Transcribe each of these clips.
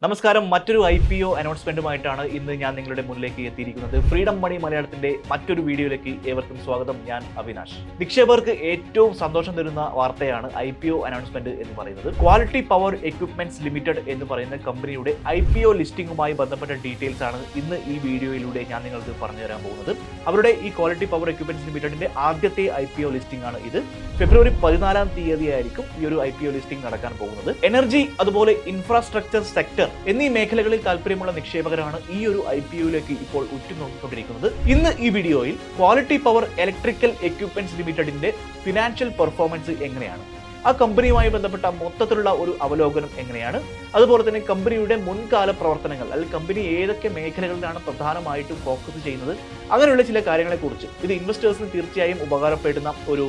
നമസ്കാരം. മറ്റൊരു IPO അനൗൺസ്മെന്റുമായിട്ടാണ് ഇന്ന് ഞാൻ നിങ്ങളുടെ മുന്നിലേക്ക് എത്തിയിരിക്കുന്നത്. ഫ്രീഡം മണി മലയാളത്തിന്റെ മറ്റൊരു വീഡിയോയിലേക്ക് ഏവർക്കും സ്വാഗതം. ഞാൻ അവിനാഷ്. നിക്ഷേപകർക്ക് ഏറ്റവും സന്തോഷം തരുന്ന വാർത്തയാണ് IPO അനൗൺസ്മെന്റ് എന്ന് പറയുന്നത്. ക്വാളിറ്റി പവർ എക്വിപ്മെന്റ്സ് ലിമിറ്റഡ് എന്ന് പറയുന്ന കമ്പനിയുടെ IPO ലിസ്റ്റിംഗുമായി ബന്ധപ്പെട്ട ഡീറ്റെയിൽസ് ആണ് ഇന്ന് ഈ വീഡിയോയിലൂടെ ഞാൻ നിങ്ങൾക്ക് പറഞ്ഞു തരാൻ പോകുന്നത്. അവരുടെ ഈ ക്വാളിറ്റി പവർ എക്വിപ്മെന്റ്സ് ലിമിറ്റഡിന്റെ ആദ്യത്തെ IPO ലിസ്റ്റിംഗ് ആണ് ഇത്. ഫെബ്രുവരി 14 തീയതിയായിരിക്കും ഈ ഒരു IPO ലിസ്റ്റിംഗ് നടക്കാൻ പോകുന്നത്. എനർജി, അതുപോലെ ഇൻഫ്രാസ്ട്രക്ചർ സെക്ടർ എന്നീ മേഖലകളിൽ താല്പര്യമുള്ള നിക്ഷേപകരാണ് ഈ ഒരു IPOയിലേക്ക് ഇപ്പോൾ ഉറ്റുനോക്കിക്കൊണ്ടിരിക്കുന്നത്. ഇന്ന് ഈ വീഡിയോയിൽ ക്വാളിറ്റി പവർ ഇലക്ട്രിക്കൽ എക്വിപ്മെന്റ്സ് ലിമിറ്റഡിന്റെ ഫിനാൻഷ്യൽ പെർഫോമൻസ് എങ്ങനെയാണ്, ആ കമ്പനിയുമായി ബന്ധപ്പെട്ട മൊത്തത്തിലുള്ള ഒരു അവലോകനം എങ്ങനെയാണ്, അതുപോലെ തന്നെ കമ്പനിയുടെ മുൻകാല പ്രവർത്തനങ്ങൾ, അല്ലെങ്കിൽ കമ്പനി ഏതൊക്കെ മേഖലകളിലാണ് പ്രധാനമായിട്ടും ഫോക്കസ് ചെയ്യുന്നത്, അങ്ങനെയുള്ള ചില കാര്യങ്ങളെക്കുറിച്ച് ഇത് ഇൻവെസ്റ്റേഴ്സിന് തീർച്ചയായും ഉപകാരപ്പെടുന്ന ഒരു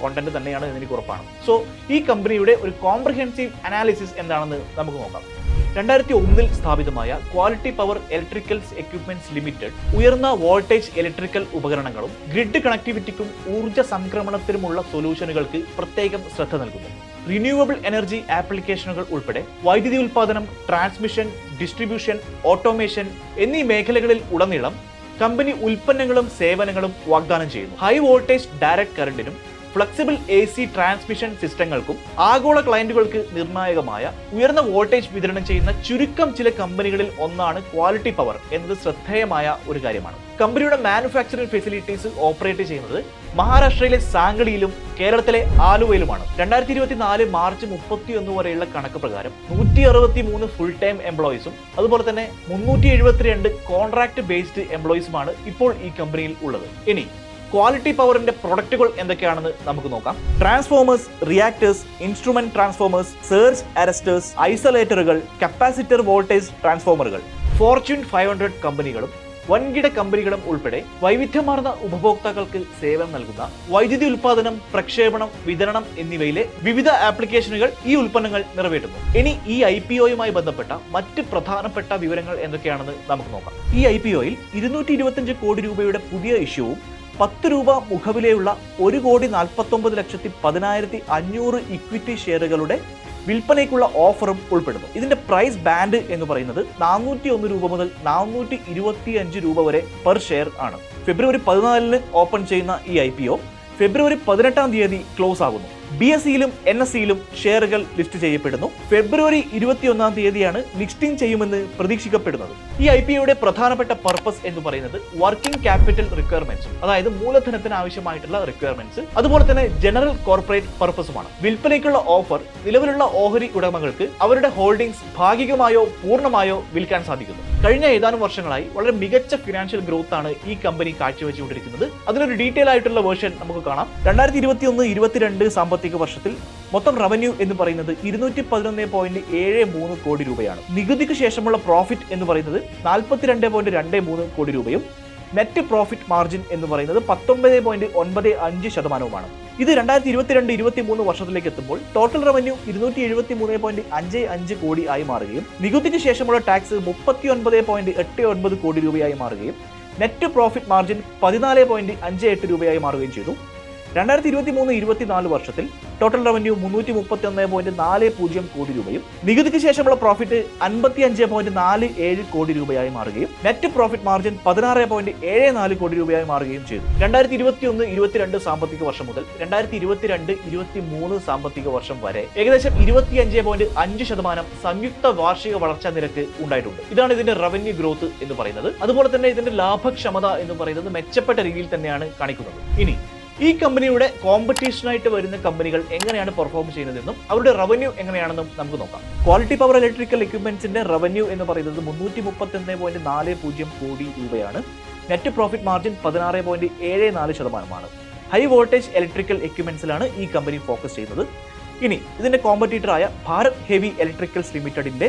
കോണ്ടന്റ് തന്നെയാണ് എന്ന് എനിക്ക് ഉറപ്പാണ്. സോ ഈ കമ്പനിയുടെ ഒരു കോംപ്രിഹെൻസീവ് അനാലിസിസ് എന്താണെന്ന് നമുക്ക് നോക്കാം. 2001 സ്ഥാപിതമായ quality power electricals equipments limited ഉയർന്ന വോൾട്ടേജ് ഇലക്ട്രിക്കൽ ഉപകരണങ്ങളും ഗ്രിഡ് കണക്ടിവിറ്റിക്കും ഊർജ്ജ സംക്രമണത്തിനുമുള്ള സൊല്യൂഷനുകൾക്ക് പ്രത്യേകം ശ്രദ്ധ നൽകുന്നു. റിന്യൂവബിൾ എനർജി ആപ്ലിക്കേഷനുകൾ ഉൾപ്പെടെ വൈദ്യുതി ഉൽപ്പാദനം, ട്രാൻസ്മിഷൻ, ഡിസ്ട്രിബ്യൂഷൻ, ഓട്ടോമേഷൻ എന്നീ മേഖലകളിൽ ഉടനീളം കമ്പനി ഉൽപ്പന്നങ്ങളും സേവനങ്ങളും വാഗ്ദാനം ചെയ്യുന്നു. ഹൈ വോൾട്ടേജ് ഡയറക്ട് കറണ്ടിനും ഫ്ലെക്സിബിൾ AC ട്രാൻസ്മിഷൻ സിസ്റ്റങ്ങൾക്കും ആഗോള ക്ലയന്റുകൾക്ക് നിർണായകമായ ഉയർന്ന വോൾട്ടേജ് വിതരണം ചെയ്യുന്ന ചുരുക്കം ചില കമ്പനികളിൽ ഒന്നാണ് ക്വാളിറ്റി പവർ എന്നത് ശ്രദ്ധേയമായ ഒരു കാര്യമാണ്. കമ്പനിയുടെ മാനുഫാക്ചറിംഗ് ഫെസിലിറ്റീസ് ഓപ്പറേറ്റ് ചെയ്യുന്നത് മഹാരാഷ്ട്രയിലെ സാംഗ്ലിയിലും കേരളത്തിലെ ആലുവയിലുമാണ്. 2024 മാർച്ച് 31 വരെയുള്ള കണക്ക് പ്രകാരം 163 ഫുൾ ടൈം എംപ്ലോയീസും അതുപോലെ തന്നെ 372 കോൺട്രാക്ട് ബേസ്ഡ് എംപ്ലോയീസുമാണ് ഇപ്പോൾ ഈ കമ്പനിയിൽ ഉള്ളത്. ഇനി ക്വാളിറ്റി പവറിന്റെ പ്രൊഡക്റ്റുകൾ എന്തൊക്കെയാണെന്ന് നമുക്ക് നോക്കാം. Transformers, reactors, instrument transformers, surge arresters, ഐസൊലേറ്ററുകൾ, കപ്പാസിറ്റർ വോൾട്ടേജ് ട്രാൻസ്ഫോമറുകൾ. ഫോർച്യൂൺ 500 കമ്പനികളും വൻകിട കമ്പനികളും ഉൾപ്പെടെ വൈവിധ്യമാർന്ന ഉപഭോക്താക്കൾക്ക് സേവനം നൽകുന്ന വൈദ്യുതി ഉൽപാദനം, പ്രക്ഷേപണം, വിതരണം എന്നിവയിലെ വിവിധ ആപ്ലിക്കേഷനുകൾ ഈ ഉൽപ്പന്നങ്ങൾ നിറവേറ്റുന്നു. ഇനി ഈ IPOയുമായി ബന്ധപ്പെട്ട മറ്റ് പ്രധാനപ്പെട്ട വിവരങ്ങൾ എന്തൊക്കെയാണെന്ന് നമുക്ക് നോക്കാം. ഈ IPOയിൽ 225 കോടി രൂപയുടെ പുതിയ ഇഷ്യൂവും 10 രൂപ മുഖവിലയുള്ള 1,49,10,500 ഇക്വിറ്റി ഷെയറുകളുടെ വിൽപ്പനയ്ക്കുള്ള ഓഫറും ഉൾപ്പെടുന്നു. ഇതിന്റെ പ്രൈസ് ബാൻഡ് എന്ന് പറയുന്നത് 401 രൂപ മുതൽ 425 രൂപ വരെ പെർ ഷെയർ ആണ്. ഫെബ്രുവരി 14 ഓപ്പൺ ചെയ്യുന്ന ഈ IPO ഫെബ്രുവരി 18 തീയതി ക്ലോസ് ആകുന്നു. BSEയിലും NSEയിലും ഷെയറുകൾ ലിസ്റ്റ് ചെയ്യപ്പെടുന്നു. ഫെബ്രുവരി 21 തീയതിയാണ് ലിസ്റ്റിംഗ് ചെയ്യുമെന്ന് പ്രതീക്ഷിക്കപ്പെടുന്നത്. ഈ IPOയുടെ പ്രധാനപ്പെട്ട പർപ്പസ് എന്ന് പറയുന്നത് വർക്കിംഗ് ക്യാപിറ്റൽ റിക്വയർമെന്റ്സ്, അതായത് മൂലധനത്തിന് ആവശ്യമായിട്ടുള്ള റിക്വയർമെന്റ്സ്, അതുപോലെ തന്നെ ജനറൽ കോർപ്പറേറ്റ് പർപ്പസുമാണ്. വിൽപ്പനയ്ക്കുള്ള ഓഫർ നിലവിലുള്ള ഓഹരി ഉടമകൾക്ക് അവരുടെ ഹോൾഡിംഗ്സ് ഭാഗികമായോ പൂർണ്ണമായോ വിൽക്കാൻ സാധിക്കുന്നു. കഴിഞ്ഞ ഏതാനും വർഷങ്ങളായി വളരെ മികച്ച ഫിനാൻഷ്യൽ ഗ്രോത്ത് ആണ് ഈ കമ്പനി കാഴ്ചവെച്ചുകൊണ്ടിരിക്കുന്നത്. അതിനൊരു ഡീറ്റെയിൽ ആയിട്ടുള്ള വേർഷൻ നമുക്ക് കാണാം. 2021-22 സാമ്പത്തിക വർഷത്തിൽ മൊത്തം റവന്യൂ എന്ന് പറയുന്നത് 211.73 കോടി രൂപയാണ്. നികുതിക്ക് ശേഷമുള്ള പ്രോഫിറ്റ് എന്ന് പറയുന്നത് 42.23 കോടി രൂപയും നെറ്റ് പ്രോഫിറ്റ് മാർജിൻ എന്ന് പറയുന്നത് 19.95%. ഇത് 2022-23 വർഷത്തിലേക്ക് എത്തുമ്പോൾ ടോട്ടൽ റവന്യൂ 273.55 കോടി ആയി മാറുകയും നികുതിക്ക് ശേഷമുള്ള ടാക്സ് 39.89 കോടി രൂപയായി മാറുകയും നെറ്റ് പ്രോഫിറ്റ് മാർജിൻ 14.58 രൂപയായി മാറുകയും ചെയ്തു. 2023-24 വർഷത്തിൽ ടോട്ടൽ റവന്യൂ 331.40 കോടി രൂപയും നികുതിക്ക് ശേഷമുള്ള പ്രോഫിറ്റ് 55.47 കോടി രൂപയായി മാറുകയും നെറ്റ് പ്രോഫിറ്റ് മാർജിൻ 16.74 കോടി രൂപയായി മാറുകയും ചെയ്തു. 2021-22 സാമ്പത്തിക വർഷം മുതൽ 2022-23 സാമ്പത്തിക വർഷം വരെ ഏകദേശം 25.5% സംയുക്ത വാർഷിക വളർച്ചാ നിരക്ക് ഉണ്ടായിട്ടുണ്ട്. ഇതാണ് ഇതിന്റെ റവന്യൂ ഗ്രോത്ത് എന്ന് പറയുന്നത്. അതുപോലെ തന്നെ ഇതിന്റെ ലാഭക്ഷമത എന്ന് പറയുന്നത് മെച്ചപ്പെട്ട രീതിയിൽ തന്നെയാണ് കാണിക്കുന്നത്. ഇനി ഈ കമ്പനിയുടെ കോമ്പറ്റീഷനായിട്ട് വരുന്ന കമ്പനികൾ എങ്ങനെയാണ് പെർഫോം ചെയ്യുന്നതെന്നും അവരുടെ റവന്യൂ എങ്ങനെയാണെന്നും നമുക്ക് നോക്കാം. ക്വാളിറ്റി പവർ ഇലക്ട്രിക്കൽ എക്വിപ്മെന്റ്സിന്റെ റവന്യൂ എന്ന് പറയുന്നത് 331.40 കോടി രൂപയാണ്. Net profit margin 16.74%. High voltage electrical എക്വിപ്മെന്റ്സിലാണ് ഈ കമ്പനി ഫോക്കസ് ചെയ്യുന്നത്. ഇനി ഇതിന്റെ കോമ്പറ്റീറ്ററായ ഭാരത് ഹെവി ഇലക്ട്രിക്കൽസ് ലിമിറ്റഡിന്റെ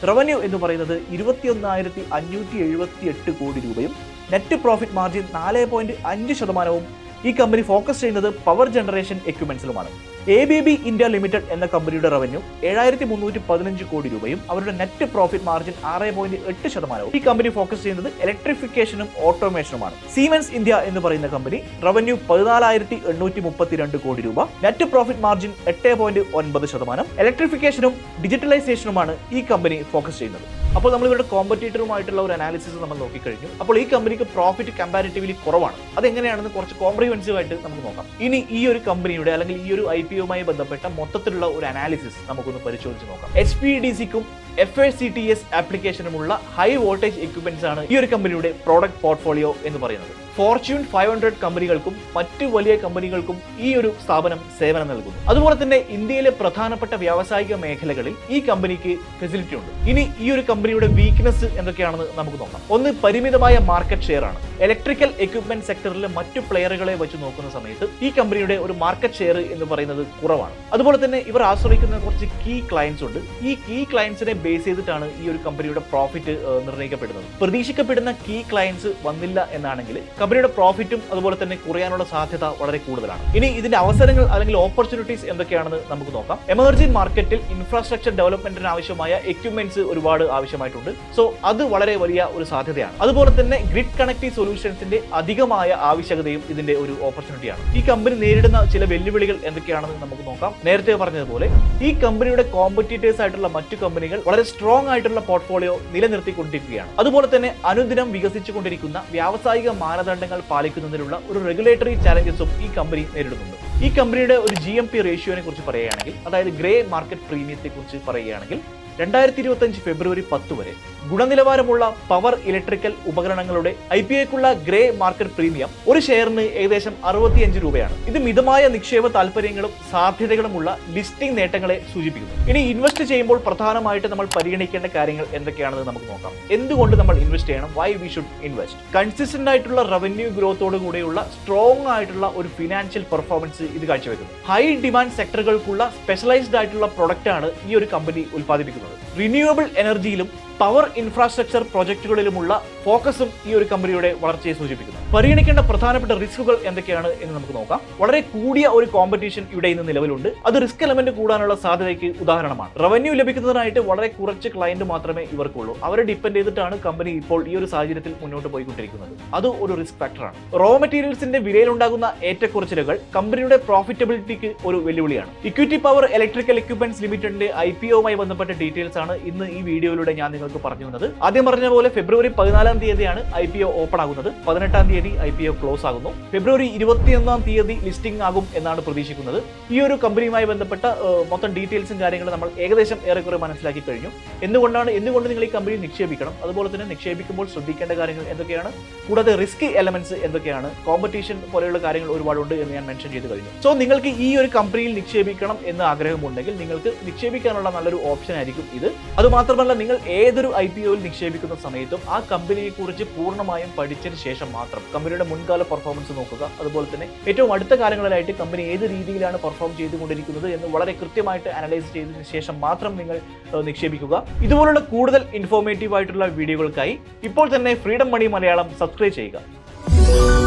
റവന്യൂ എന്ന് പറയുന്നത് 21,578 കോടി രൂപയും നെറ്റ് പ്രോഫിറ്റ് മാർജിൻ 4.5%, ഈ കമ്പനി ഫോക്കസ് ചെയ്യുന്നത് പവർ ജനറേഷൻ എക്യുപ്മെന്റ്സിലുമാണ്. ABB ഇന്ത്യ ലിമിറ്റഡ് എന്ന കമ്പനിയുടെ റവന്യൂ 7315 കോടി രൂപയും അവരുടെ നെറ്റ് പ്രോഫിറ്റ് മാർജിൻ 6.8%. ഈ കമ്പനി ഫോക്കസ് ചെയ്യുന്നത് ഇലക്ട്രിഫിക്കേഷനും ഓട്ടോമേഷനുമാണ്. സീമെൻസ് ഇന്ത്യ എന്ന് പറയുന്ന കമ്പനി റവന്യൂ 14,832 കോടി രൂപ, നെറ്റ് പ്രോഫിറ്റ് മാർജിൻ 8.9%. ഇലക്ട്രിഫിക്കേഷനും ഡിജിറ്റലൈസേഷനുമാണ് ഈ കമ്പനി ഫോക്കസ് ചെയ്യുന്നത്. അപ്പോൾ നമ്മൾ ഇവരുടെ കോമ്പറ്റീറ്ററുമായിട്ടുള്ള ഒരു അനാലിസിസ് നമ്മൾ നോക്കിക്കഴിഞ്ഞു. അപ്പോൾ ഈ കമ്പനിക്ക് പ്രോഫിറ്റ് കമ്പാരിറ്റീവ്ലി കുറവാണ്. അതെങ്ങനെയാണെന്ന് കുറച്ച് കോംപ്രിഹെൻസീവ് ആയിട്ട് നമുക്ക് നോക്കാം. ഇനി ഈ ഒരു കമ്പനിയുടെ അല്ലെങ്കിൽ ഈ ഒരു IPOയുമായി ബന്ധപ്പെട്ട മൊത്തത്തിലുള്ള ഒരു അനാലിസിസ് നമുക്കൊന്ന് പരിശോധിച്ച് നോക്കാം. HVDCക്കും FACTS ആപ്ലിക്കേഷനുമുള്ള ഹൈ വോൾട്ടേജ് എക്യുപ്മെന്റ്സ് ആണ് ഈ ഒരു കമ്പനിയുടെ പ്രോഡക്റ്റ് പോർട്ട്ഫോളിയോ എന്ന് പറയുന്നത്. ഫോർച്യൂൺ 500 കമ്പനികൾക്കും മറ്റു വലിയ കമ്പനികൾക്കും ഈ ഒരു സ്ഥാപനം സേവനം നൽകുന്നു. അതുപോലെ തന്നെ ഇന്ത്യയിലെ പ്രധാനപ്പെട്ട വ്യാവസായിക മേഖലകളിൽ ഈ കമ്പനിക്ക് ഫെസിലിറ്റി ഉണ്ട്. ഇനി ഈ ഒരു കമ്പനിയുടെ വീക്ക്നെസ് എന്തൊക്കെയാണെന്ന് നമുക്ക് നോക്കാം. ഒന്ന്, പരിമിതമായ മാർക്കറ്റ് ഷെയർ ആണ്. ഇലക്ട്രിക്കൽ എക്യുപ്മെന്റ് സെക്ടറിലെ മറ്റു പ്ലെയറുകളെ വെച്ച് നോക്കുന്ന സമയത്ത് ഈ കമ്പനിയുടെ ഒരു മാർക്കറ്റ് ഷെയർ എന്ന് പറയുന്നത് കുറവാണ്. അതുപോലെ തന്നെ ഇവർ ആശ്രയിക്കുന്ന കുറച്ച് കീ ക്ലയൻസ് ഉണ്ട്. ഈ കീ ക്ലയൻസിനെ ബേസ് ചെയ്തിട്ടാണ് ഈ ഒരു കമ്പനിയുടെ പ്രോഫിറ്റ് നിർണ്ണയിക്കപ്പെടുന്നത്. പ്രതീക്ഷിക്കപ്പെടുന്ന കീ ക്ലയൻസ് വന്നില്ല എന്നാണെങ്കിൽ കമ്പനിയുടെ പ്രോഫിറ്റും അതുപോലെ തന്നെ കുറയാനുള്ള സാധ്യത വളരെ കൂടുതലാണ്. ഇനി ഇതിന്റെ അവസരങ്ങൾ അല്ലെങ്കിൽ ഓപ്പർച്യൂണിറ്റീസ് എന്തൊക്കെയാണെന്ന് നമുക്ക് നോക്കാം. എമർജിംഗ് മാർക്കറ്റിൽ ഇൻഫ്രാസ്ട്രക്ചർ ഡെവലപ്മെന്റിന് ആവശ്യമായ എക്യുപ്മെന്റ്സ് ഒരുപാട് ആവശ്യമായിട്ടുണ്ട്. സോ അത് വളരെ വലിയ ഒരു സാധ്യതയാണ്. അതുപോലെ തന്നെ ഗ്രിഡ് കണക്റ്റീവ് സൊല്യൂഷൻസിന്റെ അധികമായ ആവശ്യകതയും ഇതിന്റെ ഒരു ഓപ്പർച്യൂണിറ്റിയാണ്. ഈ കമ്പനി നേരിടുന്ന ചില വെല്ലുവിളികൾ എന്തൊക്കെയാണെന്ന് നമുക്ക് നോക്കാം. നേരത്തെ പറഞ്ഞതുപോലെ ഈ കമ്പനിയുടെ കോമ്പറ്റീറ്റേഴ്സ് ആയിട്ടുള്ള മറ്റു കമ്പനികൾ വളരെ സ്ട്രോങ് ആയിട്ടുള്ള പോർട്ട്ഫോളിയോ നിലനിർത്തിക്കൊണ്ടിരിക്കുകയാണ്. അതുപോലെ തന്നെ അനുദിനം വികസിച്ചുകൊണ്ടിരിക്കുന്ന വ്യാവസായിക മാനദണ്ഡങ്ങൾ പാലിക്കുന്നതിനുള്ള ഒരു റെഗുലേറ്ററി ചാലഞ്ചസും ഈ കമ്പനി നേരിടുന്നുണ്ട്. ഈ കമ്പനിയുടെ ഒരു GMP റേഷ്യോനെ കുറിച്ച് പറയുകയാണെങ്കിൽ, അതായത് ഗ്രേ മാർക്കറ്റ് പ്രീമിയത്തെ കുറിച്ച് പറയുകയാണെങ്കിൽ 2025 ഫെബ്രുവരി 10 വരെ ഗുണനിലവാരമുള്ള പവർ ഇലക്ട്രിക്കൽ ഉപകരണങ്ങളുടെ IPOക്കുള്ള ഗ്രേ മാർക്കറ്റ് പ്രീമിയം ഒരു ഷെയറിന് ഏകദേശം 65 രൂപയാണ്. ഇത് മിതമായ നിക്ഷേപ താല്പര്യങ്ങളും സാധ്യതകളുമുള്ള ലിസ്റ്റിംഗ് നേട്ടങ്ങളെ സൂചിപ്പിക്കുന്നു. ഇനി ഇൻവെസ്റ്റ് ചെയ്യുമ്പോൾ പ്രധാനമായിട്ട് നമ്മൾ പരിഗണിക്കേണ്ട കാര്യങ്ങൾ എന്തൊക്കെയാണെന്ന് നമുക്ക് നോക്കാം. എന്തുകൊണ്ട് നമ്മൾ ഇൻവെസ്റ്റ് ചെയ്യണം? Why we should invest? Consistent ആയിട്ടുള്ള റവന്യൂ ഗ്രോത്തോടു കൂടെയുള്ള സ്ട്രോങ് ആയിട്ടുള്ള ഒരു ഫിനാൻഷ്യൽ പെർഫോമൻസ് ഇത് കാഴ്ചവെക്കുന്നു. ഹൈ ഡിമാൻഡ് സെക്ടറുകൾക്കുള്ള സ്പെഷ്യലൈസ്ഡ് ആയിട്ടുള്ള പ്രൊഡക്റ്റ് ആണ് ഈ ഒരു കമ്പനി ഉൽപ്പാദിപ്പിക്കുന്നത്. റിന്യൂവബിൾ എനർജിയിലും പവർ ഇൻഫ്രാസ്ട്രക്ചർ പ്രോജക്റ്റുകളിലുമുള്ള ഫോക്കസും ഈ ഒരു കമ്പനിയുടെ വളർച്ചയെ സൂചിപ്പിക്കുന്നു. പരിഗണിക്കേണ്ട പ്രധാനപ്പെട്ട റിസ്കുകൾ എന്തൊക്കെയാണ് എന്ന് നമുക്ക് നോക്കാം. വളരെ കൂടിയ ഒരു കോമ്പറ്റീഷൻ ഇവിടെ ഇന്ന് നിലവിലുണ്ട്. അത് റിസ്ക് എലമെന്റ് കൂടാനുള്ള സാധ്യതയ്ക്ക് ഉദാഹരണമാണ്. റവന്യൂ ലഭിക്കുന്നതിനായിട്ട് വളരെ കുറച്ച് ക്ലയന്റ് മാത്രമേ ഇവർക്കുള്ളൂ. അവരെ ഡിപ്പെൻഡ് ചെയ്തിട്ടാണ് കമ്പനി ഇപ്പോൾ ഈ ഒരു സാഹചര്യത്തിൽ മുന്നോട്ട് പോയിക്കൊണ്ടിരിക്കുന്നത്. അത് ഒരു റിസ്ക് ഫാക്ടറാണ്. റോ മെറ്റീരിയൽസിന്റെ വിലയിലുണ്ടാകുന്ന ഏറ്റക്കുറച്ചിലുകൾ കമ്പനിയുടെ പ്രോഫിറ്റബിലിറ്റിക്ക് ഒരു വെല്ലുവിളിയാണ്. ഇക്വിറ്റി പവർ ഇലക്ട്രിക്കൽ എക്യുപ്മെന്റ്സ് ലിമിറ്റഡിന്റെ IPOയുമായി ബന്ധപ്പെട്ട ഡീറ്റെയിൽസ് ആണ് ഇന്ന് ഈ വീഡിയോയിലൂടെ ഞാൻ പറഞ്ഞു വന്നത്. ആദ്യം പറഞ്ഞ പോലെ ഫെബ്രുവരി 14 തീയതിയാണ് IPO ഓപ്പൺ ആകുന്നത്. 18 തീയതി IPO ക്ലോസ് ആകുന്നു. ഫെബ്രുവരി 21 തീയതി ലിസ്റ്റിംഗ് ആകും എന്നാണ് പ്രതീക്ഷിക്കുന്നത്. ഈ ഒരു കമ്പനിയുമായി ബന്ധപ്പെട്ട മൊത്തം ഡീറ്റെയിൽസും കാര്യങ്ങളും നമ്മൾ ഏകദേശം ഏറെക്കുറെ മനസ്സിലാക്കി കഴിഞ്ഞു. എന്തുകൊണ്ട് നിങ്ങൾ ഈ കമ്പനി നിക്ഷേപിക്കണം, അതുപോലെ തന്നെ നിക്ഷേപിക്കുമ്പോൾ ശ്രദ്ധിക്കേണ്ട കാര്യങ്ങൾ എന്തൊക്കെയാണ്, കൂടാതെ റിസ്ക് എലമെന്റ്സ് എന്തൊക്കെയാണ്, കോമ്പറ്റീഷൻ പോലെയുള്ള കാര്യങ്ങൾ ഒരുപാടുണ്ട് എന്ന് ഞാൻ മെൻഷൻ ചെയ്ത് കഴിഞ്ഞു. സോ നിങ്ങൾക്ക് ഈ ഒരു കമ്പനിയിൽ നിക്ഷേപിക്കണം എന്ന് ആഗ്രഹമുണ്ടെങ്കിൽ നിങ്ങൾക്ക് നിക്ഷേപിക്കാനുള്ള നല്ലൊരു ഓപ്ഷൻ ആയിരിക്കും ഇത്. അതുമാത്രമല്ല, നിങ്ങൾ ഏതൊരു IPOയിൽ നിക്ഷേപിക്കുന്ന സമയത്തും ആ കമ്പനിയെ കുറിച്ച് പൂർണ്ണമായും പഠിച്ചതിന് ശേഷം മാത്രം കമ്പനിയുടെ മുൻകാല പെർഫോമൻസ് നോക്കുക. അതുപോലെ തന്നെ ഏറ്റവും അടുത്ത കാലങ്ങളിലായിട്ട് കമ്പനി ഏത് രീതിയിലാണ് പെർഫോം ചെയ്തുകൊണ്ടിരിക്കുന്നത് എന്ന് വളരെ കൃത്യമായിട്ട് അനലൈസ് ചെയ്തതിനു ശേഷം മാത്രം നിങ്ങൾ നിക്ഷേപിക്കുക. ഇതുപോലുള്ള കൂടുതൽ ഇൻഫോർമേറ്റീവ് ആയിട്ടുള്ള വീഡിയോകൾക്കായി ഇപ്പോൾ തന്നെ ഫ്രീഡം മണി മലയാളം സബ്സ്ക്രൈബ് ചെയ്യുക.